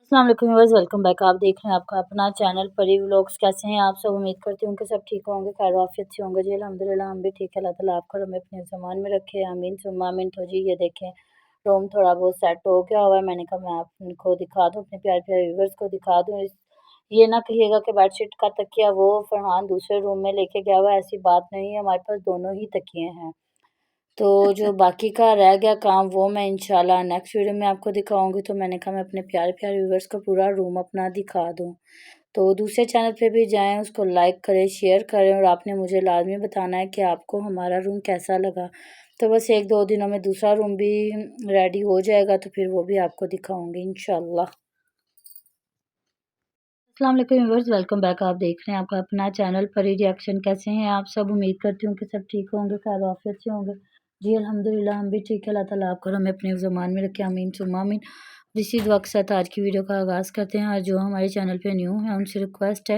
अस्सलाम वालेकुम viewers, welcome back. आप देख रहे हैं आपका अपना चैनल परी व्लॉग्स। कैसे हैं आप सब? उम्मीद करती हूँ कि सब ठीक होंगे, खैर आफियत से होंगे जी। अल्हम्दुलिल्लाह हम भी ठीक है। अल्लाह ताला आपको हमें अपने ज़मान में रखे, आमीन सुम्मा आमीन। तो जी ये देखें, रूम थोड़ा बहुत सेट हो गया हुआ है। मैंने कहा मैं आपको दिखा दूँ, अपने प्यारे प्यारे व्यूअर्स को दिखा दूँ। ये ना कहिएगा कि बेडशीट का तकिया वो फरहान दूसरे रूम में लेके गया हुआ है, ऐसी बात नहीं है। हमारे पास दोनों ही तकिए हैं। तो जो बाकी का रह गया काम वो मैं इंशाल्लाह नेक्स्ट वीडियो में आपको दिखाऊंगी। तो मैंने कहा मैं अपने प्यारे प्यारे व्यूवर्स को पूरा रूम अपना दिखा दूं। तो दूसरे चैनल पे भी जाएं, उसको लाइक करें, शेयर करें, और आपने मुझे लाजमी बताना है कि आपको हमारा रूम कैसा लगा। तो बस 1-2 दिनों में दूसरा रूम भी रेडी हो जाएगा, तो फिर वो भी आपको दिखाऊंगी इंशाल्लाह। अस्सलाम वालेकुम व्यूअर्स, वेलकम बैक। आप देख रहे हैं आपका अपना चैनल परी रिएक्शन। कैसे हैं आप सब? उम्मीद करती हूँ कि सब ठीक होंगे, खैर आफियत से होंगे जी। अल्हम्दुलिल्लाह हम भी ठीक है। अल्लाह ताला आपको हमें अपने ज़मान में रखे, आमीन सुम्मा आमीन। इसी दुआ के साथ आज की वीडियो का आगाज़ करते हैं। और जो हमारे चैनल पे न्यू है उनसे रिक्वेस्ट है,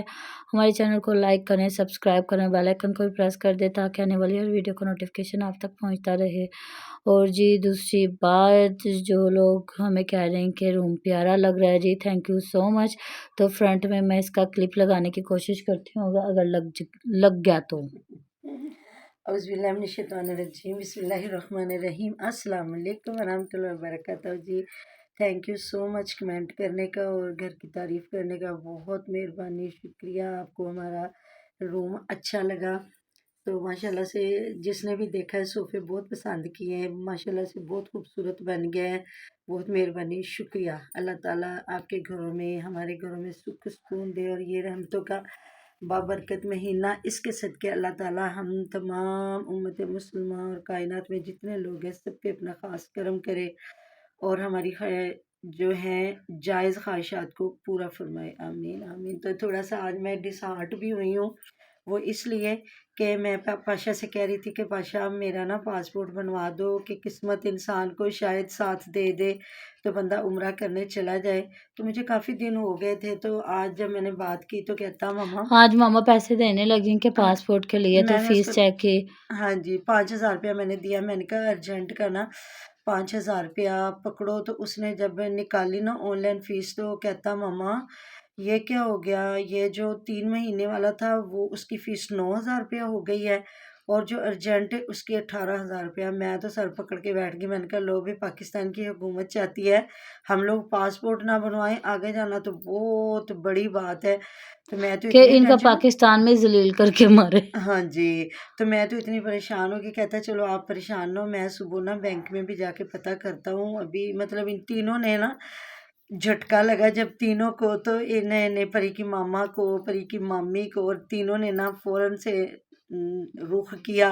हमारे चैनल को लाइक करें, सब्सक्राइब करें, बेल आइकन को भी प्रेस कर दें ताकि आने वाली हर वीडियो का नोटिफिकेशन आप तक पहुँचता रहे। और जी दूसरी बात, जो लोग हमें कह रहे हैं कि रूम प्यारा लग रहा है जी, थैंक यू सो मच। तो फ्रंट में मैं इसका क्लिप लगाने की कोशिश करती हूँ, अगर लग गया तो। औज़ुबिल्लाहिमिनश्शैतानिर्रजीम बिस्मिल्लाहिर्रहमानिर्रहीम अस्सलाम वालेकुम वरहमतुल्लाहि वबरकातुहू जी। Thank you so much comment करने का और घर की तारीफ़ करने का, बहुत मेहरबानी, शुक्रिया। आपको हमारा रूम अच्छा लगा तो माशाल्लाह से जिसने भी देखा है सोफ़े बहुत पसंद किए हैं, माशाल्लाह से बहुत खूबसूरत बन गए हैं। बहुत मेहरबानी, शुक्रिया। अल्लाह ताला आपके घरों में, हमारे घरों में सुख सुकून दे, और ये रहमतों का बाबरकत महीना, इसके सदके अल्लाह ताला हम तमाम उम्मत मुस्लिमा और कायनात में जितने लोग हैं सब पे अपना ख़ास करम करे, और हमारी जो है जायज़ ख्वाहिशात को पूरा फरमाए, आमीन आमीन। तो थोड़ा सा आज मैं डिसहार्ट भी हुई हूँ, वो इसलिए कि मैं पाशा से कह रही थी कि पाशा मेरा ना पासपोर्ट बनवा दो, कि किस्मत इंसान को शायद साथ दे दे तो बंदा उम्रा करने चला जाए। तो मुझे काफ़ी दिन हो गए थे, तो आज जब मैंने बात की तो कहता मामा, आज मामा पैसे देने लगी कि पासपोर्ट के लिए, तो मैंने फीस उसको, चेक की। हाँ जी, 5,000 रुपया मैंने दिया। मैंने कहा अर्जेंट का ना 5,000 रुपया पकड़ो। तो उसने जब निकाली ना ऑनलाइन फ़ीस, तो कहता मामा ये क्या हो गया, ये जो 3 महीने वाला था वो उसकी फ़ीस 9,000 रुपया हो गई है, और जो अर्जेंट है उसकी 18,000 रुपया। मैं तो सर पकड़ के बैठ गई। मैंने कहा लो भी, पाकिस्तान की हुकूमत चाहती है हम लोग पासपोर्ट ना बनवाएं, आगे जाना तो बहुत बड़ी बात है। तो मैं तो कि इतनी इनका टेंशन, पाकिस्तान में जलील करके मारे। हाँ जी, तो मैं तो इतनी परेशान हूँ कि कहता है चलो आप परेशान ना हो, मैं सुबह ना बैंक में भी जाके पता करता हूँ। अभी मतलब इन तीनों ने ना झटका लगा जब तीनों को, तो इन्हें परी की मामा को, परी की मामी को, और तीनों ने ना फ़ौरन से रुख किया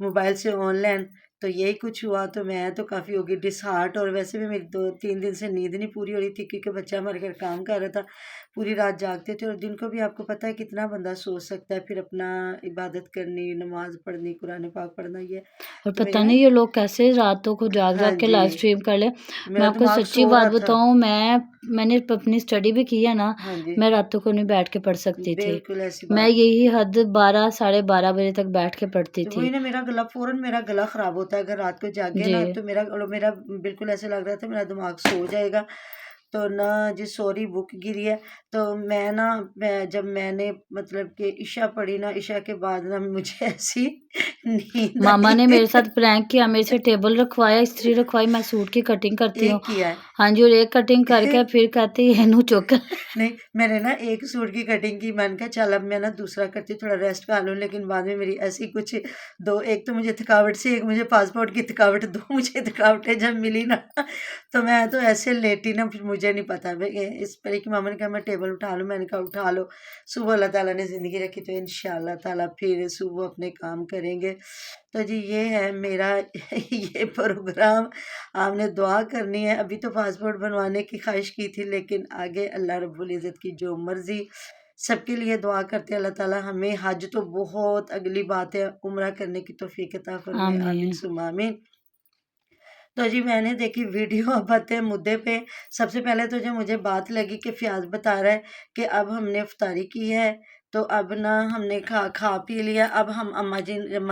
मोबाइल से ऑनलाइन। तो यही कुछ हुआ। तो मैं तो काफ़ी हो गई डिसहार्ट, और वैसे भी मेरी 2-3 दिन से नींद नहीं पूरी हो रही थी, क्योंकि बच्चा हमारे घर काम कर रहा था, पूरी रात जागते थे। और दिन को भी आपको पता है कितना बंदा सो सकता है, फिर अपना इबादत करनी, नमाज पढ़नी, कुरान पाक पढ़ना, ये और तो मेरी पता ना, नहीं ये लोग कैसे रातों को जाग हाँ जाग के लाइव जी, स्ट्रीम कर ले। मैं मेरा आपको दिमाग सच्ची सो बात रहा था। बताऊं, मैंने अपनी स्टडी भी की है ना, हाँ जी, मैं रातों को नहीं बैठ के पढ़ सकती थी। बिल्कुल ऐसी मैं बात। यही हद 12 12:30 बजे तक बैठ के पढ़ती तो थी वही ना, मेरा गला ख़राब होता है अगर रात को जागे जी। ना, तो मेरा बिल्कुल ऐसे लग रहा था मेरा दिमाग सो जाएगा। तो ना जी सॉरी बुक गिरी है। तो जब मैंने मतलब कि इशा पढ़ी ना, इशा के बाद ना मुझे ऐसी नींद मामा ने मेरे आई। साथ प्रैंक किया, मेरे से टेबल रखवाया, इस्त्री रखवाई, मैं सूट की कटिंग करती हूँ। एक किया है। हाँ जी, और एक कटिंग करके फिर कहती है नू चुक। नहीं, मैंने ना एक सूट की कटिंग की, मैंने कहा चल अब मैं ना दूसरा करती हूँ, थोड़ा रेस्ट कर लूँ। लेकिन बाद में मेरी ऐसी कुछ दो, एक तो मुझे थकावट से, एक मुझे पासपोर्ट की थकावट, दो मुझे थकावटें जब मिली ना, तो मैं तो ऐसे लेटी ना, फिर मुझे नहीं पता भाई। इस पर की मामा ने कहा मैं टेबल उठा लूँ, मैंने कहा उठा लो। सुबह अल्लाह ताला ने ज़िंदगी रखी तो इंशाअल्लाह ताला फिर सुबह अपने काम करेंगे। तो जी ये है मेरा ये प्रोग्राम। आपने दुआ करनी है। अभी तो पासपोर्ट बनवाने की ख्वाहिश की थी, लेकिन आगे अल्लाह रब्बुल इज़्ज़त की जो मर्ज़ी। सबके लिए दुआ करते हैं अल्लाह ताला हमें, हज तो बहुत अगली बात है, उम्रा करने की तौफीक अता फरमाए, आमीन आमीन। सुम्मा आमीन। तो जी मैंने देखी वीडियो, अब आते हैं मुद्दे पे। सबसे पहले तो जो मुझे बात लगी कि फ़याज़ बता रहा है कि अब हमने इफ्तारी की है, तो अब ना हमने खा पी लिया। अब हम अम्मा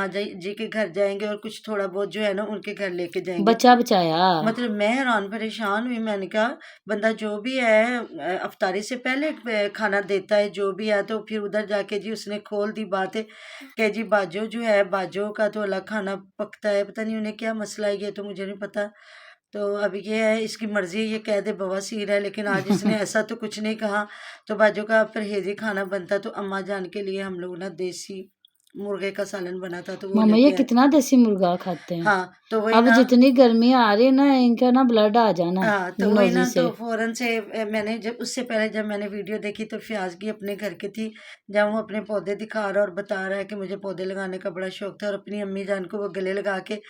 जी के घर जाएंगे और कुछ थोड़ा बहुत जो है ना उनके घर लेके जाएंगे। बचा बचाया। मतलब मैं हैरान परेशान हुई। मैंने कहा बंदा जो भी है अफ्तारी से पहले खाना देता है जो भी है, तो फिर उधर जाके जी उसने खोल दी बात है कि जी बाजो जो है बाजो का तो अलग खाना पकता है। पता नहीं उन्हें क्या मसला है, ये तो मुझे नहीं पता। तो अब ये है इसकी मर्जी, ये कह दे बवासीर है, लेकिन आज इसने ऐसा तो कुछ नहीं कहा। तो बाजो का परहेजी खाना बनता, तो अम्मा जान के लिए हम लोग ना देसी मुर्गे का सालन बना था, तो वो मामा ये लेके आए। कितना देसी मुर्गा खाते हैं। हाँ तो वही अब ना। जितनी गर्मी आ रही है ना, इनका ना ब्लड आ जाना हाँ तो वही नोजी ना, से। तो फौरन से मैंने जब उससे पहले जब मैंने वीडियो देखी तो फयाज की अपने घर की थी, जब वो अपने पौधे दिखा रहा और बता रहा है कि मुझे पौधे लगाने का बड़ा शौक था, और अपनी अम्मी जान को वो गले लगा के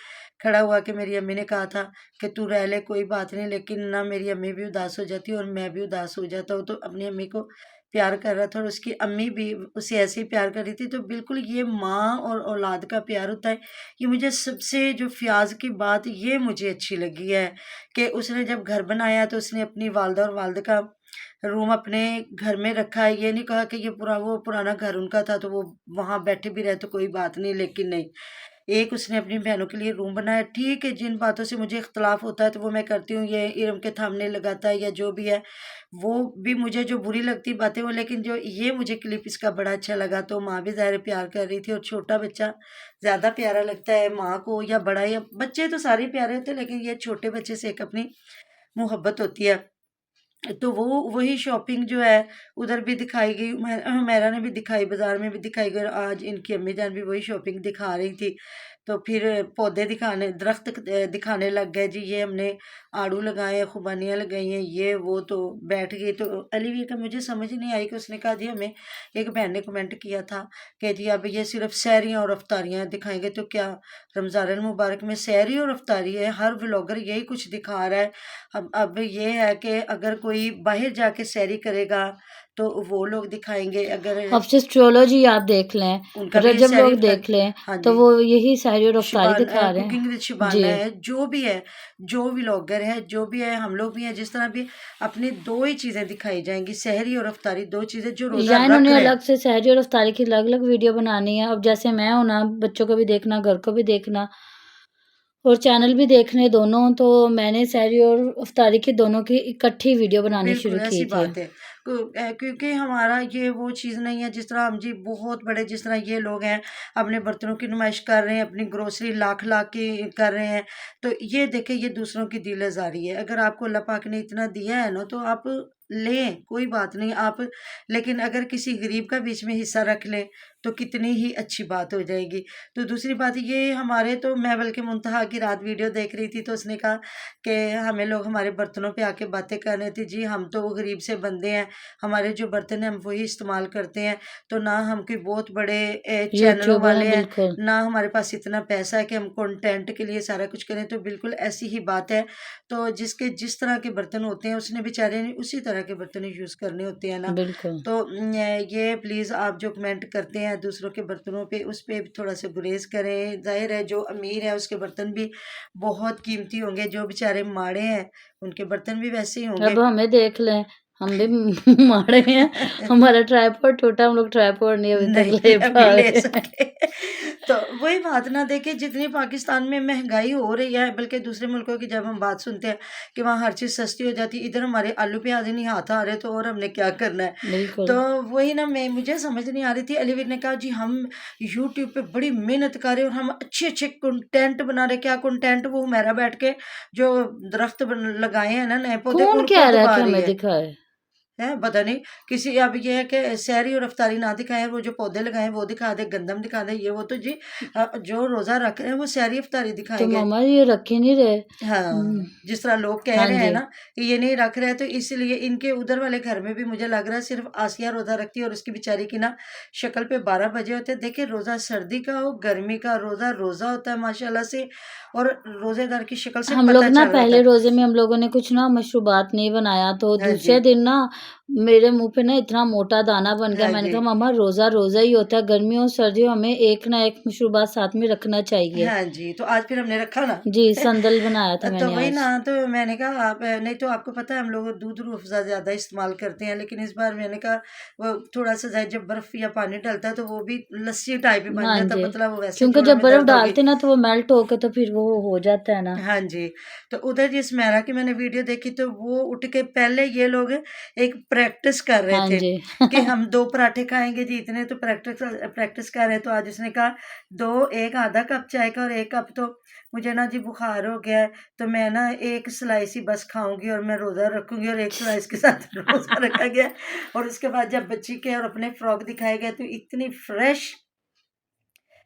खड़ा हुआ कि मेरी अम्मी ने कहा था कि तू रह ले कोई बात नहीं, लेकिन ना मेरी अम्मी भी उदास हो जाती और मैं भी उदास हो जाता हूँ। तो अपनी अम्मी को प्यार कर रहा था और उसकी अम्मी भी उसे ऐसे ही प्यार कर रही थी। तो बिल्कुल ये माँ और औलाद का प्यार होता है। ये मुझे सबसे जो फयाज की बात ये मुझे अच्छी लगी है कि उसने जब घर बनाया तो उसने अपनी वालदा और वालद का रूम अपने घर में रखा है। ये नहीं कहा कि ये वो पुराना घर उनका था तो वो वहाँ बैठे भी रहे तो कोई बात नहीं, लेकिन नहीं, एक उसने अपनी बहनों के लिए रूम बनाया। ठीक है, जिन बातों से मुझे इख्तलाफ होता है तो वो मैं करती हूँ, ये इरम के थामने लगाता है या जो भी है, वो भी मुझे जो बुरी लगती बातें वो, लेकिन जो ये मुझे क्लिप इसका बड़ा अच्छा लगा। तो माँ भी ज़ाहिर प्यार कर रही थी, और छोटा बच्चा ज़्यादा प्यारा लगता है माँ को, या बड़ा, या बच्चे तो सारे प्यारे होते हैं, लेकिन ये छोटे बच्चे से एक अपनी मोहब्बत होती है। तो वो वही शॉपिंग जो है उधर भी दिखाई गई, हुमैरा ने भी दिखाई, बाजार में भी दिखाई गई, और आज इनकी अम्मी जान भी वही शॉपिंग दिखा रही थी। तो फिर पौधे दिखाने, दरख्त दिखाने लग गए जी, ये हमने आड़ू लगाए हैं, खुबानियाँ लगाई हैं, ये वो। तो बैठ गई। तो अलीवीर का मुझे समझ नहीं आई कि उसने कहा जी हमें, एक बहन ने कमेंट किया था कि जी अब ये सिर्फ सहरियाँ और अफ्तारियाँ दिखाएंगे, तो क्या रमज़ान मुबारक में सहरी और अफ्तारी है? हर व्लॉगर यही कुछ दिखा रहा है। अब ये है कि अगर कोई बाहर जाके सैरी करेगा तो वो लोग दिखाएंगे, अगर अब से एस्ट्रोलॉजी आप देख लें, उनका भी रजब सैरी लोग देख लें, हाँ तो जी, वो यही सहरी और अफ्तारी शुबान दिखा रहे कुकिंग हैं विद जी। शुबाना है, जो भी है, जो व्लॉगर है, जो भी है, हम लोग भी हैं, जिस तरह भी अपनी दो ही चीज़ें दिखाई जाएंगी, सहरी और अफ्तारी, दो चीज़ें जो रोज़ा या रख इन्होंने रहे हैं। अलग से सहरी और अफ्तारी की अलग अलग वीडियो बनानी है। अब जैसे मैं हूं ना, बच्चों को भी देखना, घर को भी देखना और चैनल भी देखने दोनों, तो मैंने सहरी और अफ्तारी की दोनों की इकट्ठी वीडियो बनानी बिल्कुल शुरू की ऐसी थी। बात है। क्योंकि हमारा ये वो चीज़ नहीं है जिस तरह हम जी बहुत बड़े, जिस तरह ये लोग हैं अपने बर्तनों की नुमाइश कर रहे हैं, अपनी ग्रोसरी लाख लाख की कर रहे हैं। तो ये देखें, ये दूसरों की दिल आज़ारी है। अगर आपको अल्लाह पाक ने इतना दिया है ना तो आप लें, कोई बात नहीं आप, लेकिन अगर किसी गरीब का बीच में हिस्सा रख लें तो कितनी ही अच्छी बात हो जाएगी। तो दूसरी बात ये हमारे, तो मैं बल्कि मुंतहा की रात वीडियो देख रही थी तो उसने कहा कि हमें लोग हमारे बर्तनों पे आके बातें कर रहे थे। जी हम तो वो गरीब से बंदे हैं, हमारे जो बर्तन हैं हम वही इस्तेमाल करते हैं। तो ना हम कोई बहुत बड़े चैनलों यूट्यूबर वाले हैं हैं, बिल्कुल। ना हमारे पास इतना पैसा है कि हम कंटेंट के लिए सारा कुछ करें। तो बिल्कुल ऐसी ही बात है। तो जिसके जिस तरह के बर्तन होते हैं उसने बेचारे ने उसी तरह के बर्तन यूज़ करने होते हैं ना। बिल्कुल तो ये प्लीज़ आप जो कमेंट करते हैं दूसरों के बर्तनों पे, उस पे थोड़ा सा गुरेज करें। जाहिर है जो अमीर है उसके बर्तन भी बहुत कीमती होंगे, जो बेचारे माड़े हैं उनके बर्तन भी वैसे ही होंगे। अब हमें देख लें, हम भी मारे हैं। हमारा ट्राइपॉड टूटा, हम लोग ट्राइपॉड नहीं अभी तक नहीं ले अभी पा ले रहे हैं। सके। तो वही बात ना, देखिए जितनी पाकिस्तान में महंगाई हो रही है, बल्कि दूसरे मुल्कों की जब हम बात सुनते हैं कि वहाँ हर चीज़ सस्ती हो जाती है, इधर हमारे आलू प्याज ही नहीं हाथ आ रहे, तो और हमने क्या करना है। बिल्कुल। तो वही ना, मैं मुझे समझ नहीं आ रही थी। अलीवीर ने कहा जी हम यूट्यूब पे बड़ी मेहनत कर रहे हैं और हम अच्छे अच्छे कंटेंट बना रहे। क्या कंटेंट? वो मेरा बैठ के जो दरख्त लगाए हैं ना नए पौधे, कौन उनको कह रहा है दबा कि रही हमें है। दिखाए? है पता नहीं किसी, अब ये है कि सहरी और अफ्तारी ना दिखाएं, वो जो पौधे लगाए वो दिखा दे, गंदम दिखा दे, ये वो। तो जी जो रोजा रख रहे हैं वो सहरी अफ्तारी तो दिखाएंगे। मामा ये रख ही नहीं रहे। हाँ, जिस तरह लोग कह हाँ रहे हैं जी। ना कि ये नहीं रख रहे हैं, तो इसलिए इनके उधर वाले घर में भी मुझे लग रहा है सिर्फ आसिया रोजा रखती है, और उसकी बेचारी की ना शक्ल पे 12 बजे होते हैं। देखिए रोजा सर्दी का हो गर्मी का, रोजा रोजा होता है माशाल्लाह से, और रोजेदार की शक्ल से हम लोग पता ना चल रहा पहले था। रोजे में हम लोगों ने कुछ ना मशरूबात नहीं बनाया, तो हाँ जी, दूसरे दिन ना मेरे मुँह पे ना इतना मोटा दाना बन गया, हाँ मैंने जी। कहा मम्मा रोज़ा रोज़ा ही होता है, गर्मियों सर्दियों हमें एक ना एक मशरूबात साथ में रखना चाहिए। हाँ जी, तो आज फिर हमने रखा ना। जी, संदल बनाया था तो मैंने वही आज। ना, तो मैंने कहा आप नहीं तो आपको पता है हम लोग दूध रूह अफ़ज़ा ज़्यादा इस्तेमाल करते हैं, लेकिन इस बार मैंने कहा वो थोड़ा-सा चाहे जब बर्फ़ या पानी डलता है तो वो भी लस्सी टाइप ही बन हाँ जाता है जी, पतला, वो वैसे क्योंकि जोड़ों जब में बर्फ़ दर्द होगी। डालते ना तो वो मेल्ट होके तो फिर वो हो जाता है ना। हाँ जी, तो उधर जिस मेरा की मैंने वीडियो देखी तो वो उठ के पहले ये लोग एक प्रैक्टिस कर रहे हाँ थे जी। कि हम 2 पराठे खाएँगे जी, इतने तो प्रैक्टिस कर रहे हैं। तो आज उसने कहा 2 1 आधा कप चाय का और 1 कप, तो मुझे ना जी बुखार हो गया है, तो मैं ना 1 स्लाइस ही बस खाऊँगी और मैं रोज़ा रखूँगी, और 1 स्लाइस के साथ रोज़ा रखा गया। और उसके बाद जब बच्ची के और अपने फ्रॉक दिखाए गए तो इतनी फ्रेश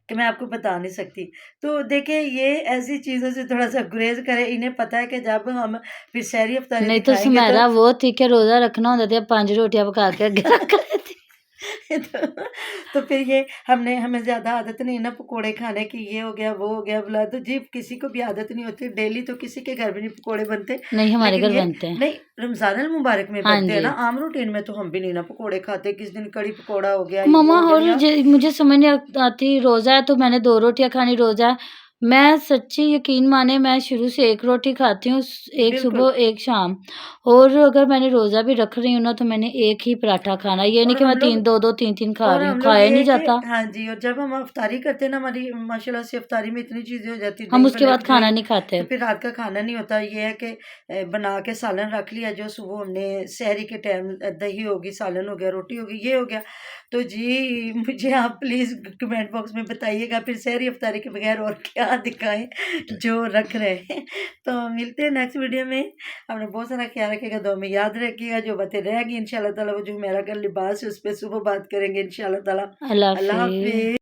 कि मैं आपको बता नहीं सकती। तो देखिए ये ऐसी चीज़ों से थोड़ा-सा गुरेज़ करें, इन्हें पता है कि जब हम फिर सहरी इफ्तारी नहीं तो दिखाएँगे तो सुमेरा वो थी कि रोज़ा रखना होता था, 5 रोटियाँ पका के आगे रख लेती। तो तो फिर ये हमें ज़्यादा आदत नहीं ना पकोड़े खाने की, ये हो गया, वो हो गया, बोला तो जी किसी को भी आदत नहीं होती, डेली तो किसी के घर में नहीं पकोड़े बनते। नहीं, हमारे लेकिन घर ये बनते हैं। नहीं, रमज़ान अल मुबारक में हाँ बनते हैं जी। ना, आम रूटीन में तो हम भी नहीं ना पकोड़े खाते, किस दिन कढ़ी पकोड़ा हो गया, मम्मा वो हो गया और या मुझे समझ नहीं आती, रोज़ा है तो मैंने 2 रोटियाँ खानी, रोज़ा है। मैं सच्ची यकीन माने मैं शुरू से 1 रोटी खाती हूँ, एक बिल्कुल। सुबह, एक शाम। और अगर मैंने रोज़ा भी रख रही हूँ ना तो मैंने एक ही पराठा खाना, ये नहीं और कि मैं हम लोग 2-2 3-3 खा और रही हूँ, हम लोग खाया ही ये नहीं है कि जाता। हाँ जी, और जब हम इफ्तारी करते हैं ना, हमारी माशाल्लाह से इफ्तारी में इतनी चीज़ें हो जाती, हम दही उसके भल्ले बाद की खाना दही, नहीं खाते। तो फिर रात का खाना नहीं होता। ये है कि बना के सालन रख लिया, जो सुबह हमने सहरी के टाइम दही होगी, सालन हो गया, रोटी होगी, ये हो गया। तो जी मुझे आप प्लीज़ कमेंट बॉक्स में बताइएगा फिर सहरी इफ्तारी के बगैर और क्या दिखाएँ जो रख रहे हैं। तो मिलते हैं नेक्स्ट वीडियो में। आपने बहुत सारा ख्याल रखिएगा, दुआ में याद रखिएगा, जो बातें रह गई इंशाअल्लाह ताला, वो जो मेरा कल लिबास है उस पे सुबह बात करेंगे इंशाअल्लाह ताला। अल्लाह अल्लाह हाफ़िज़। हाफ़िज़।